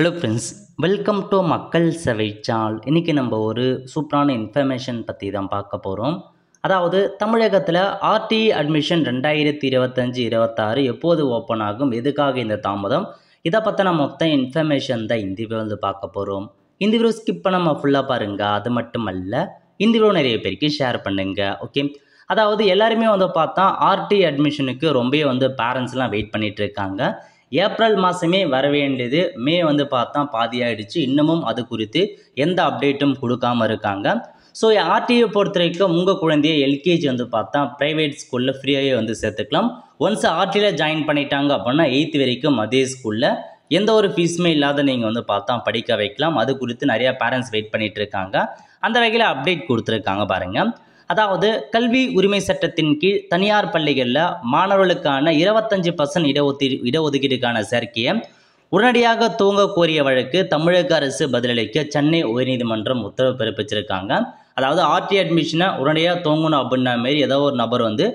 Hello friends, welcome to மக்கள் சேவை channel. இன்றைக்கி நம்ம ஒரு சூப்பரான இன்ஃபர்மேஷன் பற்றி தான் பார்க்க போகிறோம். அதாவது தமிழகத்தில் ஆர்டி அட்மிஷன் 2025-26 எப்போது ஓப்பன் ஆகும், எதுக்காக இந்த தாமதம், இதை பற்றின மொத்த இன்ஃபர்மேஷன் தான் இந்த வீடியோ வந்து பார்க்க போகிறோம். இந்த வீடியோ ஸ்கிப் பண்ணாமல் ஃபுல்லாக பாருங்கள். அது மட்டும் அல்ல, இந்த வீடியோ நிறைய பேருக்கு ஷேர் பண்ணுங்கள். ஓகே, அதாவது எல்லாருமே வந்து பார்த்தா ஆர்டி அட்மிஷனுக்கு ரொம்ப வந்து பேரண்ட்ஸ்லாம் வெயிட் பண்ணிகிட்டு இருக்காங்க. ஏப்ரல் மாதமே வர வேண்டியது மே வந்து பார்த்தா பாதி ஆகிடுச்சு. இன்னமும் அது குறித்து எந்த அப்டேட்டும் கொடுக்காமல் இருக்காங்க. ஸோ ஆர்டியை பொறுத்த வரைக்கும் உங்கள் குழந்தைய எல்கேஜி வந்து பார்த்தா ப்ரைவேட் ஸ்கூலில் ஃப்ரீயாகவே வந்து சேர்த்துக்கலாம். ஒன்ஸ் ஆர்டியில் ஜாயின் பண்ணிட்டாங்க அப்படின்னா 8th வரைக்கும் அதே ஸ்கூலில் எந்த ஒரு ஃபீஸுமே இல்லாத நீங்கள் வந்து பார்த்தா படிக்க வைக்கலாம். அது குறித்து நிறையா பேரண்ட்ஸ் வெயிட் பண்ணிகிட்டு இருக்காங்க. அந்த வகையில் அப்டேட் கொடுத்துருக்காங்க பாருங்கள். அதாவது கல்வி உரிமை சட்டத்தின் கீழ் தனியார் பள்ளிகளில் மாணவர்களுக்கான 25% இடஒதுக்கீடுக்கான சேர்க்கையை உடனடியாக துவங்க கோரிய வழக்கு தமிழக அரசு பதிலளிக்க சென்னை உயர்நீதிமன்றம் உத்தரவு பிறப்பிச்சிருக்காங்க. அதாவது ஆர்டி அட்மிஷனை உடனடியாக துவங்கணும் அப்படின்ன மாரி ஏதோ ஒரு நபர் வந்து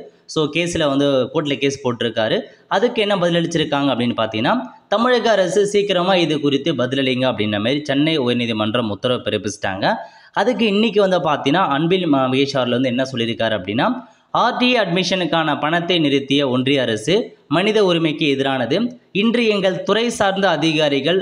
கேஸில் வந்து கோர்ட்டில் கேஸ் போட்டிருக்காரு. அதுக்கு என்ன பதிலளிச்சிருக்காங்க அப்படின்னு பார்த்தீங்கன்னா, தமிழக அரசு சீக்கிரமாக இது குறித்து பதிலளிங்க அப்படின்ற மாதிரி சென்னை உயர்நீதிமன்றம் உத்தரவு பிறப்பிச்சிட்டாங்க. அதுக்கு இன்றைக்கி வந்து பார்த்தீங்கன்னா அன்பில் மகேஷ் அவர்கள் வந்து என்ன சொல்லியிருக்காரு அப்படின்னா, ஆர்டி அட்மிஷனுக்கான பணத்தை நிறுத்திய ஒன்றிய அரசு மனித உரிமைக்கு எதிரானது. இன்று எங்கள் துறை சார்ந்த அதிகாரிகள்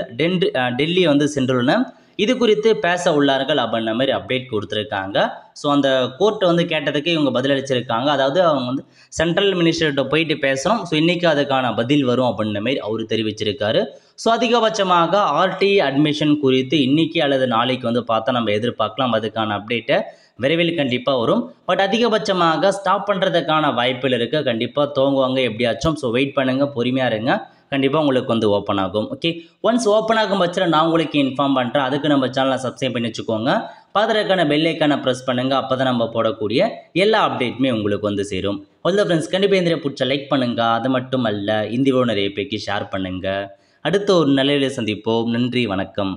டெல்லி வந்து சென்றுள்ளனர். இது குறித்து பேச உள்ளார்கள் அப்படின்ற மாதிரி அப்டேட் கொடுத்துருக்காங்க. ஸோ அந்த கோர்ட்டை வந்து கேட்டதுக்கு இவங்க பதிலளிச்சிருக்காங்க. அதாவது அவங்க வந்து சென்ட்ரல் மினிஸ்டர்கிட்ட போயிட்டு பேசணும். ஸோ இன்றைக்கி அதுக்கான பதில் வரும் அப்படின்ற மாதிரி அவர் தெரிவிச்சிருக்காரு. ஸோ அதிகபட்சமாக ஆர்டி அட்மிஷன் குறித்து இன்றைக்கி அல்லது நாளைக்கு வந்து பார்த்தா நம்ம எதிர்பார்க்கலாம். அதுக்கான அப்டேட்டை விரைவில் கண்டிப்பாக வரும். பட் அதிகபட்சமாக ஸ்டாப் பண்ணுறதுக்கான வாய்ப்புகள் இருக்குது. கண்டிப்பாக துவங்குவாங்க எப்படியாச்சும். ஸோ வெயிட் பண்ணுங்கள், பொறுமையாக இருங்க, கண்டிப்பாக உங்களுக்கு வந்து ஓப்பன் ஆகும். ஓகே, ஒன்ஸ் ஓப்பன் ஆகும் பட்சத்தில் நான் உங்களுக்கு இன்ஃபார்ம் பண்ணுறேன். அதுக்கு நம்ம சேனலை சப்ஸ்கிரைப் பண்ணி வச்சுக்கோங்க. பார்த்துறதுக்கான பெல் ஐக்கானை ப்ரெஸ் பண்ணுங்கள். அப்போ தான் நம்ம போடக்கூடிய எல்லா அப்டேட்டுமே உங்களுக்கு வந்து சேரும். அவ்வளோ ஃப்ரெண்ட்ஸ், கண்டிப்பாக இந்த பிடிச்ச லைக் பண்ணுங்கள். அது மட்டும் அல்ல, இந்த வீடியோ நிறைய பேருக்கு ஷேர் பண்ணுங்கள். அடுத்த ஒரு நல்ல சந்திப்போம். நன்றி, வணக்கம்.